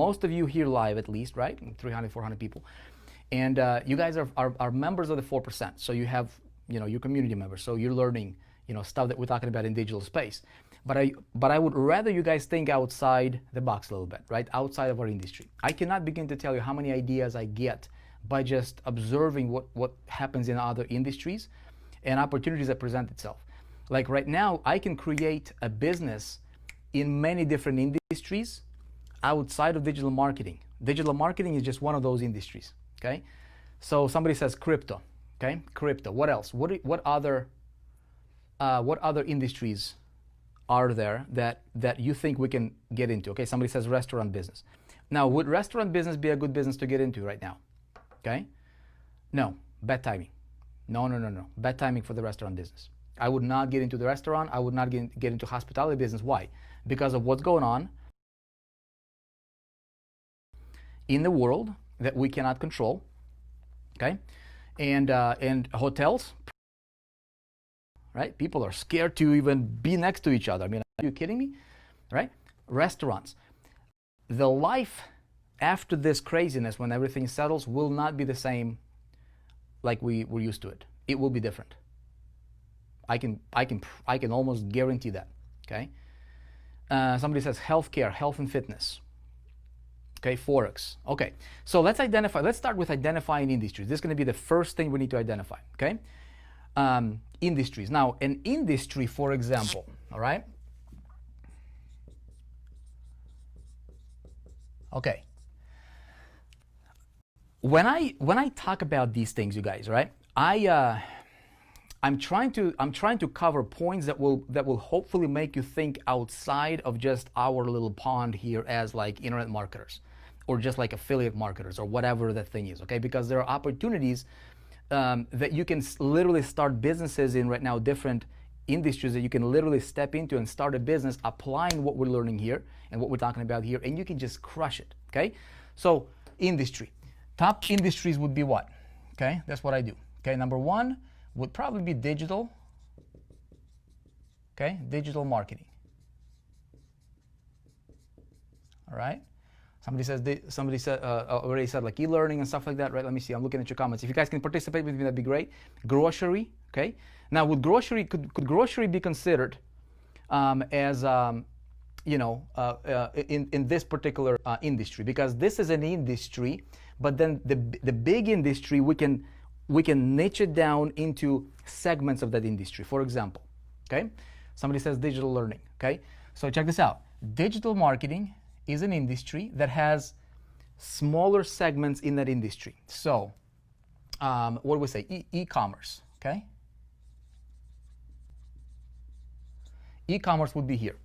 most of you here live at least, right? 300, 400 people. And you guys are members of the 4%. So you have, your community members. So you're learning, stuff that we're talking about in digital space. But I would rather you guys think outside the box a little bit, right? Outside of our industry. I cannot begin to tell you how many ideas I get by just observing what happens in other industries and opportunities that present itself. Like right now, I can create a business in many different industries outside of digital marketing. Digital marketing is just one of those industries, okay? So somebody says crypto, okay? Crypto, what else? What other industries are there that you think we can get into? Okay, somebody says restaurant business. Now, would restaurant business be a good business to get into right now? Okay? No, bad timing. No. Bad timing for the restaurant business. I would not get into the restaurant. I would not get into hospitality business. Why? Because of what's going on in the world that we cannot control. Okay? And hotels, right? People are scared to even be next to each other. I mean, are you kidding me? Right? Restaurants. The life after this craziness, when everything settles, will not be the same like we were used to it. It will be different. I can almost guarantee that. Okay. Somebody says healthcare, health and fitness. Okay, Forex. Okay, so let's identify. Let's start with identifying industries. This is going to be the first thing we need to identify. Okay, industries. Now, an industry, for example. All right. Okay. When I talk about these things, you guys, right? I'm trying to cover points that will hopefully make you think outside of just our little pond here as like internet marketers, or just like affiliate marketers, or whatever that thing is. Okay, because there are opportunities that you can literally start businesses in right now, different industries that you can literally step into and start a business applying what we're learning here and what we're talking about here, and you can just crush it. Okay, so industry. Top industries would be what? Okay, that's what I do. Okay, number one would probably be digital. Okay, digital marketing. All right. Somebody said already said like e-learning and stuff like that, right? Let me see. I'm looking at your comments. If you guys can participate with me, that'd be great. Grocery. Okay. Now, would grocery could grocery be considered as in this particular industry? Because this is an industry, but then the big industry, we can niche it down into segments of that industry. For example, okay, somebody says digital learning. Okay, so check this out. Digital marketing is an industry that has smaller segments in that industry. So what do we say? E-commerce. Okay, e-commerce would be here.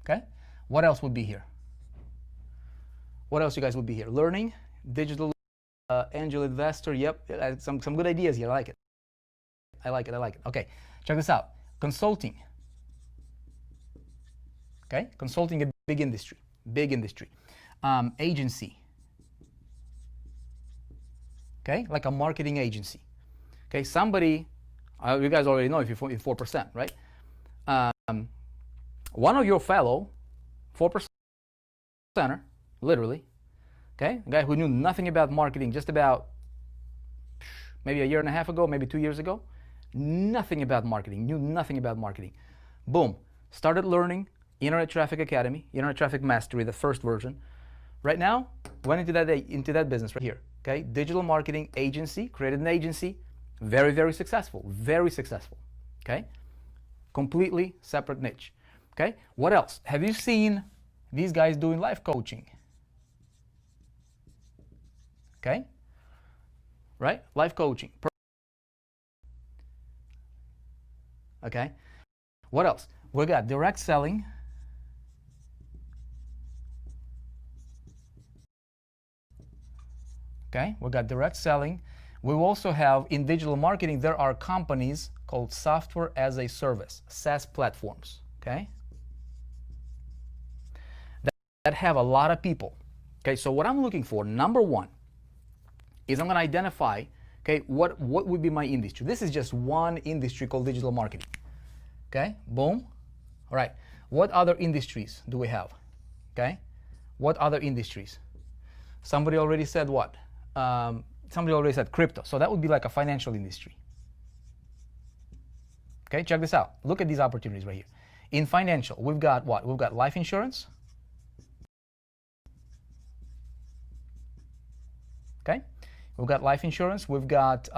Okay, what else would be here? What else you guys would be here? Learning, digital, angel investor. Yep, some good ideas here. I like it. I like it. Okay, check this out. Consulting. Okay, consulting, a big industry. Agency. Okay, like a marketing agency. Okay, somebody, you guys already know if you're in 4%, right? One of your fellow 4%er, literally, okay, a guy who knew nothing about marketing just about maybe a year and a half ago, maybe 2 years ago, knew nothing about marketing. Boom, started learning Internet Traffic Academy, Internet Traffic Mastery, the first version. Right now, went into that business right here. Okay, digital marketing agency, created an agency, very, very successful, okay? Completely separate niche, okay? What else? Have you seen these guys doing life coaching? Okay, right? Life coaching. Okay, what else? We got direct selling. Okay, we got direct selling. We also have, in digital marketing, there are companies called software as a service, SaaS platforms, okay? That have a lot of people. Okay, so what I'm looking for, number one, is I'm gonna identify, okay, what would be my industry. This is just one industry called digital marketing. Okay, boom. All right, what other industries do we have? Okay, What other industries? Somebody already said what? Somebody already said crypto. So that would be like a financial industry. Okay, check this out. Look at these opportunities right here. In financial, we've got what? We've got life insurance. Okay, we've got life insurance. We've got,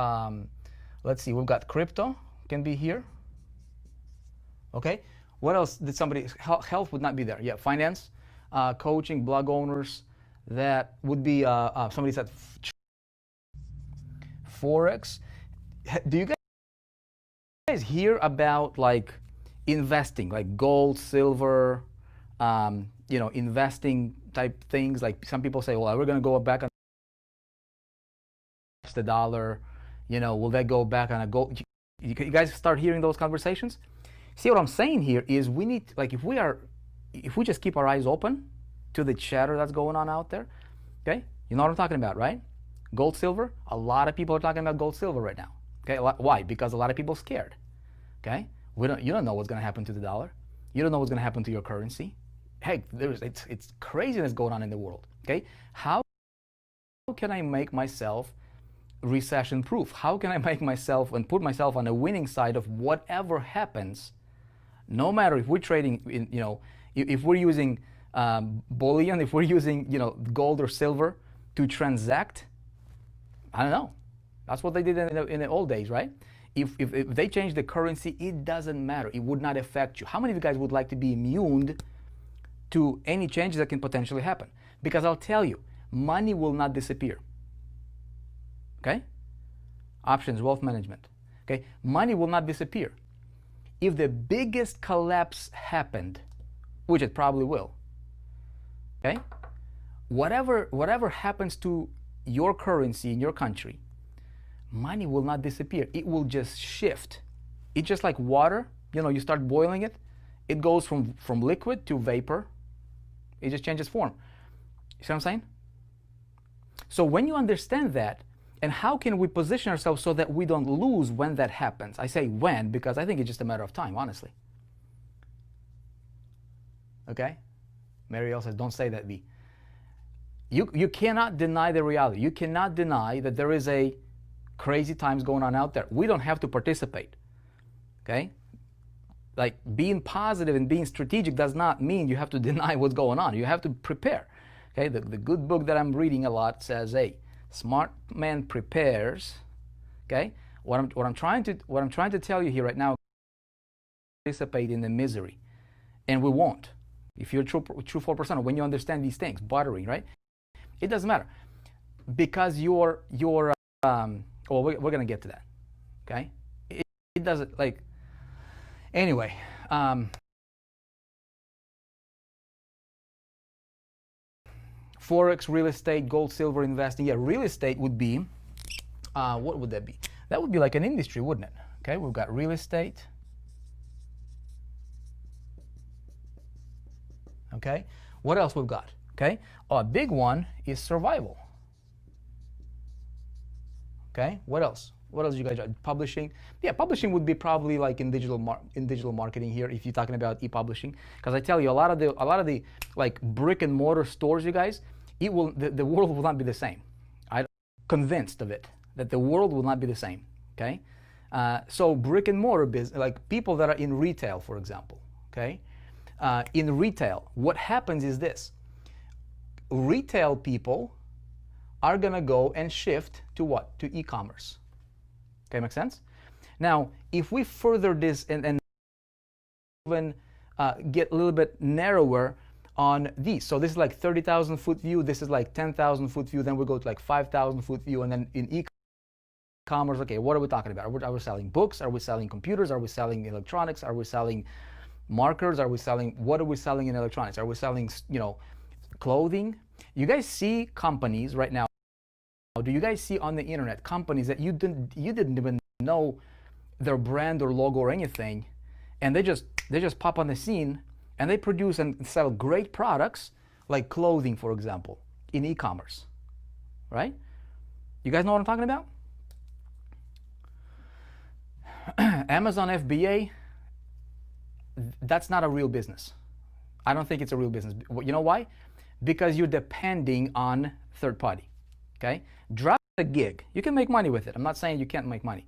let's see, we've got crypto, can be here. Okay, what else did somebody, health would not be there. Yeah, finance, coaching, blog owners, that would be, somebody said Forex. Do you guys hear about like investing, like gold, silver, investing type things? Like some people say, well, we're going to go back on the dollar, will that go back on a gold? You guys start hearing those conversations? See, what I'm saying here is we need, like, if we just keep our eyes open to the chatter that's going on out there, okay? You know what I'm talking about, right? Gold, silver. A lot of people are talking about gold, silver right now. Okay, why? Because a lot of people are scared. Okay, you don't know what's going to happen to the dollar. You don't know what's going to happen to your currency. Hey, it's craziness going on in the world. Okay, how can I make myself recession proof? How can I make myself and put myself on the winning side of whatever happens? No matter if we're trading in, if we're using bullion, if we're using, gold or silver to transact, I don't know. That's what they did in the old days, right? If they change the currency, it doesn't matter. It would not affect you. How many of you guys would like to be immune to any changes that can potentially happen? Because I'll tell you, money will not disappear. Okay? Options, wealth management. Okay? Money will not disappear. If the biggest collapse happened, which it probably will, okay? Whatever happens to your currency in your country, money will not disappear. It will just shift. It's just like water. You start boiling it, it goes from liquid to vapor. It just changes form. You see what I'm saying? So when you understand that, and how can we position ourselves so that we don't lose when that happens? I say when because I think it's just a matter of time, honestly. Okay? Mariel says, don't say that, V. You cannot deny the reality. You cannot deny that there is a crazy times going on out there. We don't have to participate. Okay? Like being positive and being strategic does not mean you have to deny what's going on. You have to prepare. Okay? The good book that I'm reading a lot says, hey, smart man prepares. Okay? What I'm trying to tell you here right now, participate in the misery. And we won't. If you're true 4%, when you understand these things, bartering, right? It doesn't matter. Because we're going to get to that. Okay? It doesn't, like, anyway. Forex, real estate, gold, silver investing. Yeah, real estate would be, what would that be? That would be like an industry, wouldn't it? Okay, we've got real estate. Okay, what else we've got? Okay, a big one is survival. Okay, what else? What else you guys are publishing? Yeah, publishing would be probably like in digital marketing here if you're talking about e-publishing. Because I tell you, a lot of the like brick and mortar stores, you guys, the world will not be the same. I'm convinced of it that the world will not be the same. Okay, so brick and mortar business, like people that are in retail, for example. Okay, in retail, what happens is this: retail people are gonna go and shift to what? To e-commerce. Okay, make sense? Now, if we further this and even get a little bit narrower on these, so this is like 30,000 foot view, this is like 10,000 foot view, then we go to like 5,000 foot view, and then in e-commerce, okay, what are we talking about? Are we selling books? Are we selling computers? Are we selling electronics? Are we selling markers? What are we selling in electronics? Are we selling, clothing? You guys see companies right now. Do you guys see on the internet companies that you didn't even know their brand or logo or anything, and they just pop on the scene and they produce and sell great products like clothing, for example, in e-commerce, right? You guys know what I'm talking about? Amazon FBA, that's not a real business. I don't think it's a real business. You know why? because you're depending on third party. Okay? Drop a gig. You can make money with it. I'm not saying you can't make money.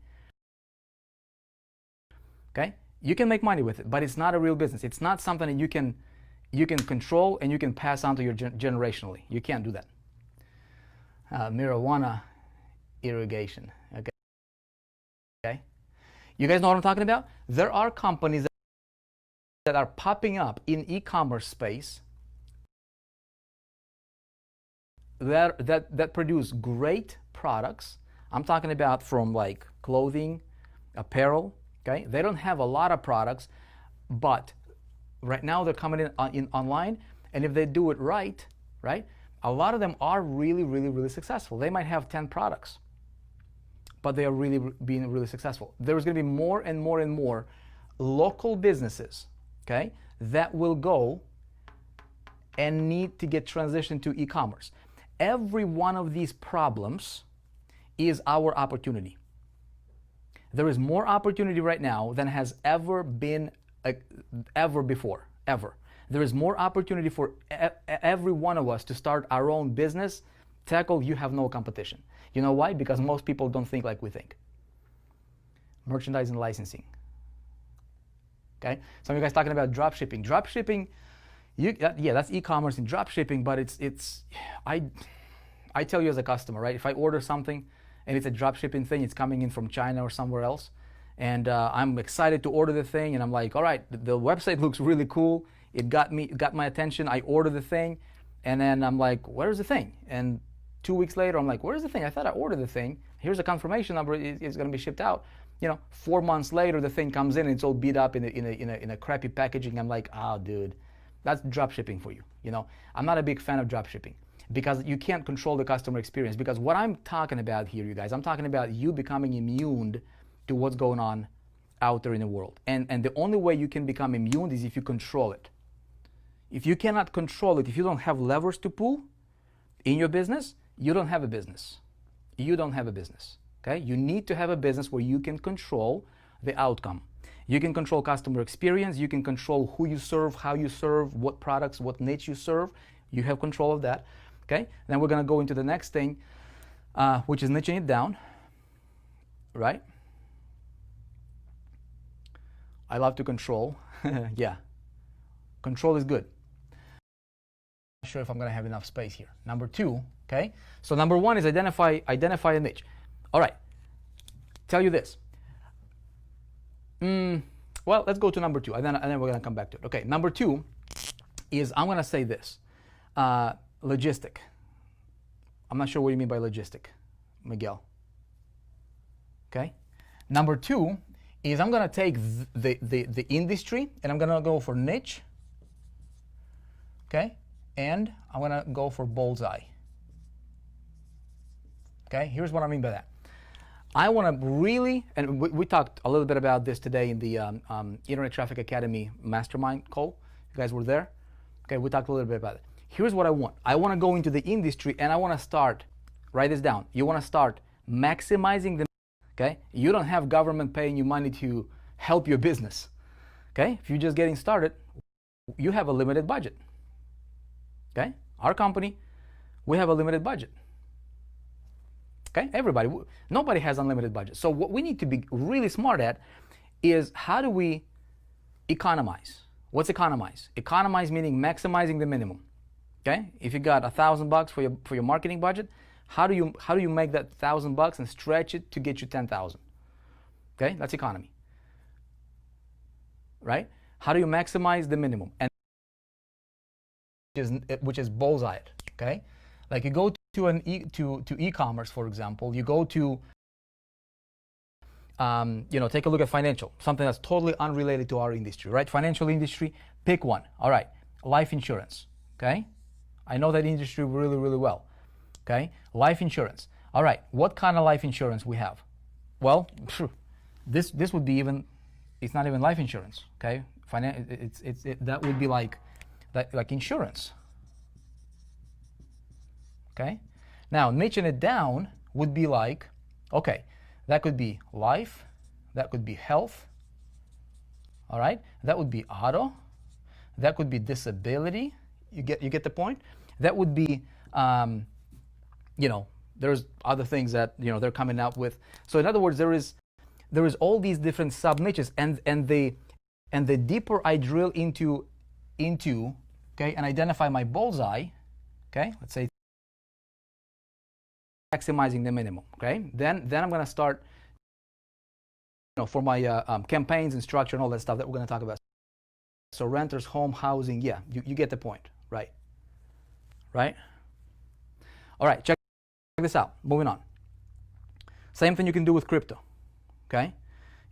Okay? You can make money with it, but it's not a real business. It's not something that you can control and you can pass on to your generationally. You can't do that. Marijuana irrigation. Okay. Okay. You guys know what I'm talking about? There are companies that are popping up in e-commerce space that produce great products. I'm talking about from like clothing, apparel. Okay. They don't have a lot of products, but right now they're coming in online, and if they do it right, a lot of them are really, really, really successful. They might have 10 products, but they are really being really successful. There's going to be more and more and more local businesses, okay, that will go and need to get transitioned to e-commerce. Every one of these problems is our opportunity. There is more opportunity right now than has ever been ever before, ever. There is more opportunity for every one of us to start our own business. Tackle, you have no competition. You know why? Because most people don't think like we think. Merchandising licensing. Okay? Some of you guys talking about drop shipping. Drop shipping, yeah, that's e-commerce and drop shipping, but I tell you as a customer, right? If I order something and it's a drop shipping thing, it's coming in from China or somewhere else, and I'm excited to order the thing, and I'm like, all right, the website looks really cool. It got my attention. I order the thing, and then I'm like, where's the thing? And 2 weeks later, I'm like, where's the thing? I thought I ordered the thing. Here's a confirmation number. It's going to be shipped out. 4 months later, the thing comes in and it's all beat up in a crappy packaging. I'm like, oh, dude, that's drop shipping for you. I'm not a big fan of drop shipping because you can't control the customer experience. Because what I'm talking about here, you guys, I'm talking about you becoming immune to what's going on out there in the world. And the only way you can become immune is if you control it. If you cannot control it, if you don't have levers to pull in your business, you don't have a business. You don't have a business. Okay? You need to have a business where you can control the outcome. You can control customer experience. You can control who you serve, how you serve, what products, what niche you serve. You have control of that. Okay? Then we're going to go into the next thing, which is niching it down. Right? I love to control. Yeah. Control is good. Not sure if I'm going to have enough space here. Number 2, okay? So number 1 is identify a niche. All right. Tell you this. Well, let's go to number 2, and then we're going to come back to it. Okay, number 2 is, I'm going to say this. Logistic. I'm not sure what you mean by logistic, Miguel. Okay? Number 2 is I'm going to take the industry, and I'm going to go for niche. Okay? And I'm going to go for bullseye. Okay? Here's what I mean by that. I want to really, and we talked a little bit about this today in the Internet Traffic Academy Mastermind call. You guys were there? Okay, we talked a little bit about it. Here's what I want. I want to go into the industry, and I want to start, write this down. You want to start maximizing the, okay? You don't have government paying you money to help your business. Okay? If you're just getting started, you have a limited budget. Okay? Our company, we have a limited budget. Okay? Everybody, nobody has unlimited budget. So what we need to be really smart at is how do we economize? What's economize? Economize meaning maximizing the minimum. Okay? If you got $1,000 for your marketing budget, how do you make that $1,000 and stretch it to get you 10,000? Okay? That's economy. Right? How do you maximize the minimum? And which is bullseye it, okay? Like you go to e-commerce, for example, you go to take a look at financial, something that's totally unrelated to our industry, right? Financial industry, pick one. All right, life insurance, okay? I know that industry really, really well, okay? Life insurance. All right, what kind of life insurance we have? Well, this would be even, it's not even life insurance, okay? That would be like insurance. Okay? Now, niching it down would be like, okay, that could be life, that could be health, all right? That would be auto, that could be disability. You get the point? That would be, you know, there's other things that, you know, they're coming out with. So in other words, there is all these different sub niches, and the deeper I drill into, okay, and identify my bullseye, okay, let's say maximizing the minimum, okay, then I'm going to start, you know, for my campaigns and structure and all that stuff that we're going to talk about. So renters, home, housing, yeah, you get the point, right? Right? All right, check this out. Moving on. Same thing you can do with crypto, okay?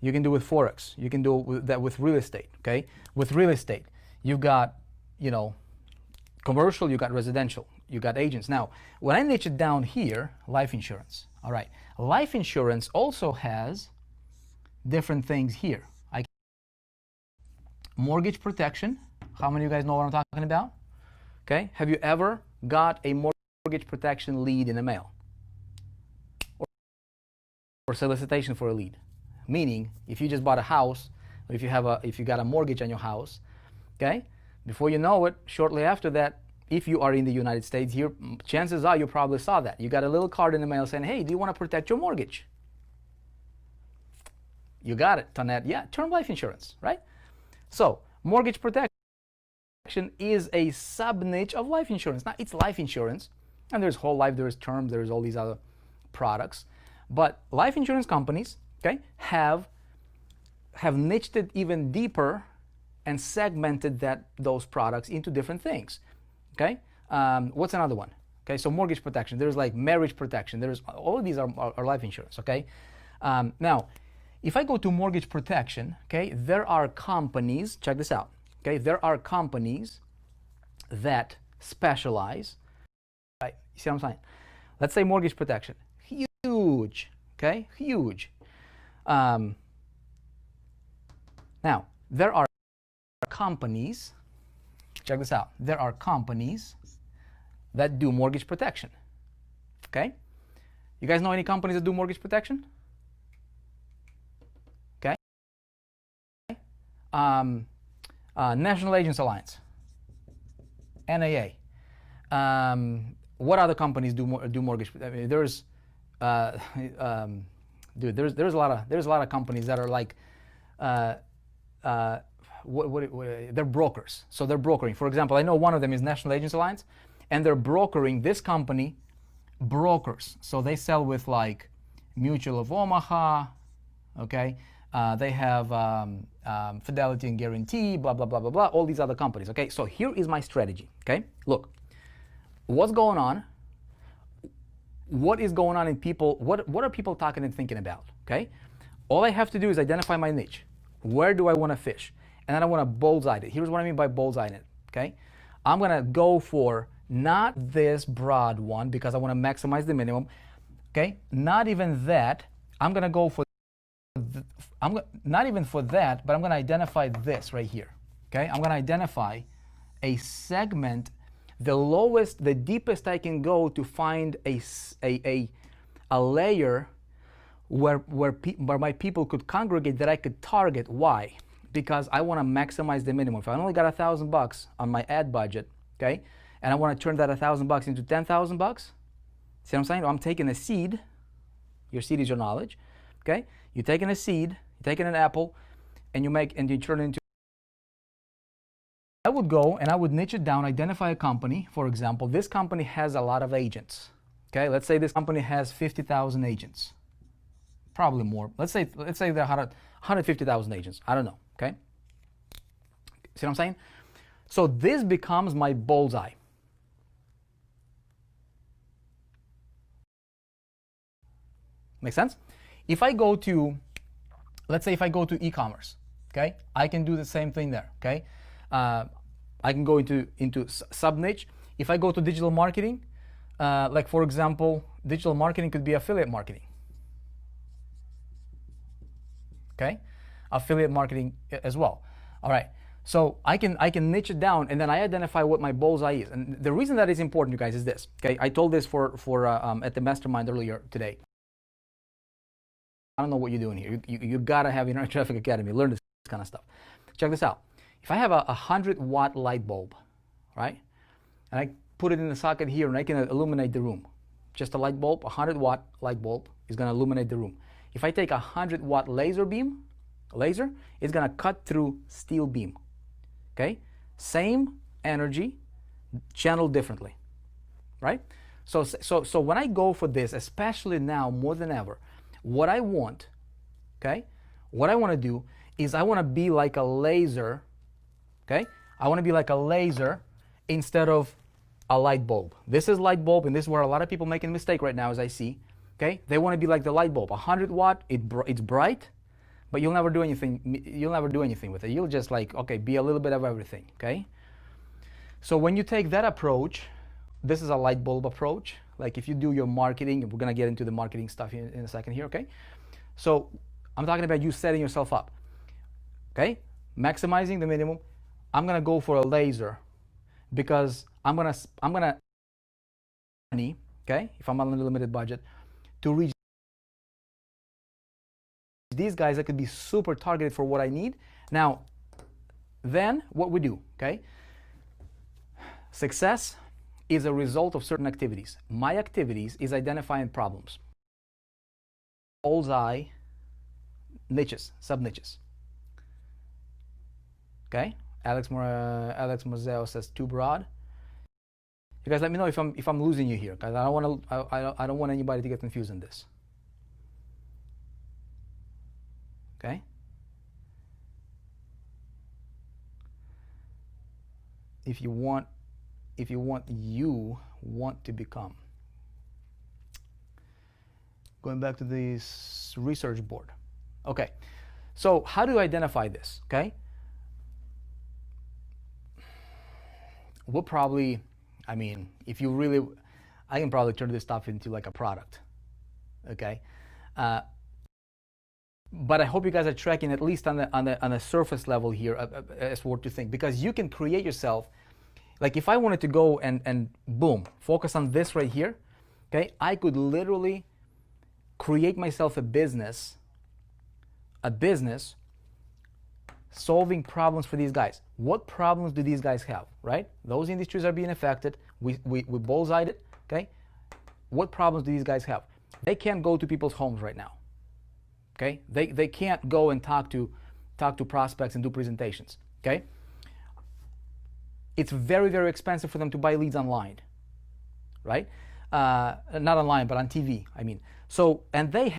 You can do with Forex. You can do that with real estate, okay? With real estate, you've got, you know, commercial, you got residential, you got agents. Now, when I niche it down here, life insurance, all right. Life insurance also has different things here. Mortgage protection. How many of you guys know what I'm talking about? Okay. Have you ever got a mortgage protection lead in the mail? Or solicitation for a lead? Meaning, if you just bought a house, or if you got a mortgage on your house, okay, before you know it, shortly after that, if you are in the United States here, chances are you probably saw that. You got a little card in the mail saying, hey, do you want to protect your mortgage? You got it, Tonette. Yeah, term life insurance, right? So, mortgage protection is a sub-niche of life insurance. Now, it's life insurance, and there's whole life, there's term, there's all these other products. But life insurance companies, okay, have niched it even deeper and segmented those products into different things, okay? What's another one? Okay, so mortgage protection, there's like marriage protection, there's all of these are life insurance, okay? Now, if I go to mortgage protection, okay, there are companies, check this out, okay, there are companies that specialize, right? You see what I'm saying? Let's say mortgage protection, huge, okay, huge. Now, there are companies, check this out, there are companies that do mortgage protection, okay? You guys know any companies that do mortgage protection? National Agents Alliance, NAA. What other companies do mortgage? I mean, there's a lot of companies that are like they're brokers. So they're brokering. For example, I know one of them is National Agents Alliance, and they're brokering. This company brokers. So they sell with like Mutual of Omaha, okay. They have Fidelity and Guarantee, blah, blah, blah, blah, blah, all these other companies, okay? So here is my strategy, okay? Look, what's going on? What is going on in people? What are people talking and thinking about, okay? All I have to do is identify my niche. Where do I want to fish? And then I want to bullseye it. Here's what I mean by bullseye it, okay? I'm going to go for not this broad one because I want to maximize the minimum, okay? Not even that. I'm going to go for not even for that, but I'm going to identify this right here, okay? I'm going to identify a segment, the lowest, the deepest I can go to find a layer where my people could congregate that I could target. Why? Because I want to maximize the minimum. If I only got $1,000 on my ad budget, okay, and I want to turn that $1,000 into $10,000, see what I'm saying? I'm taking a seed. Your seed is your knowledge, okay? You're taking a seed, you're taking an apple, and you turn it into. I would go and I would niche it down, identify a company. For example, this company has a lot of agents. Okay, let's say this company has 50,000 agents, probably more. Let's say there are 150,000 agents. I don't know. Okay, see what I'm saying? So this becomes my bullseye. Make sense? If I go to, let's say if I go to e-commerce, okay, I can do the same thing there, okay? I can go into sub-niche. If I go to digital marketing, like for example, digital marketing could be affiliate marketing, okay? Affiliate marketing as well. All right, so I can niche it down, and then I identify what my bullseye is. And the reason that is important, you guys, is this, okay? I told this for at the mastermind earlier today. I don't know what you're doing here. You gotta have Internet Traffic Academy. Learn this kind of stuff. Check this out. If I have a 100-watt light bulb, right, and I put it in the socket here and I can illuminate the room. Just a light bulb, 100-watt light bulb is going to illuminate the room. If I take a 100-watt laser, it's going to cut through steel beam. Okay? Same energy, channeled differently. Right? So when I go for this, especially now more than ever, what I want, okay? What I want to do is I want to be like a laser, okay? I want to be like a laser instead of a light bulb. This is light bulb, and this is where a lot of people making a mistake right now, as I see. Okay? They want to be like the light bulb. 100-watt, it's bright, but you'll never do anything. You'll never do anything with it. You'll just like, okay, be a little bit of everything. Okay? So when you take that approach, this is a light bulb approach. Like if you do your marketing, we're gonna get into the marketing stuff in a second here. Okay? So I'm talking about you setting yourself up. Okay? Maximizing the minimum. I'm gonna go for a laser because I'm gonna okay, if I'm on a limited budget, to reach these guys that could be super targeted for what I need. Now, then what we do, okay? Success is a result of certain activities. My activities is identifying problems. Bullseye niches, sub-niches. Okay? Alex Moseo says too broad. You guys let me know if I'm losing you here, guys. I don't want anybody to get confused in this. Okay? If you want to become. Going back to this research board. Okay. So how do you identify this? Okay? We'll probably, I mean, if you really, I can probably turn this stuff into like a product. Okay? But I hope you guys are tracking at least on the surface level here as what to think, because you can create yourself. Like if I wanted to go and boom, focus on this right here, okay, I could literally create myself a business solving problems for these guys. What problems do these guys have, right? Those industries are being affected. We bullseyed it, okay? What problems do these guys have? They can't go to people's homes right now, okay? They can't go and talk to prospects and do presentations, okay? It's very, very expensive for them to buy leads online, right? Not online, but on TV, I mean. So, and they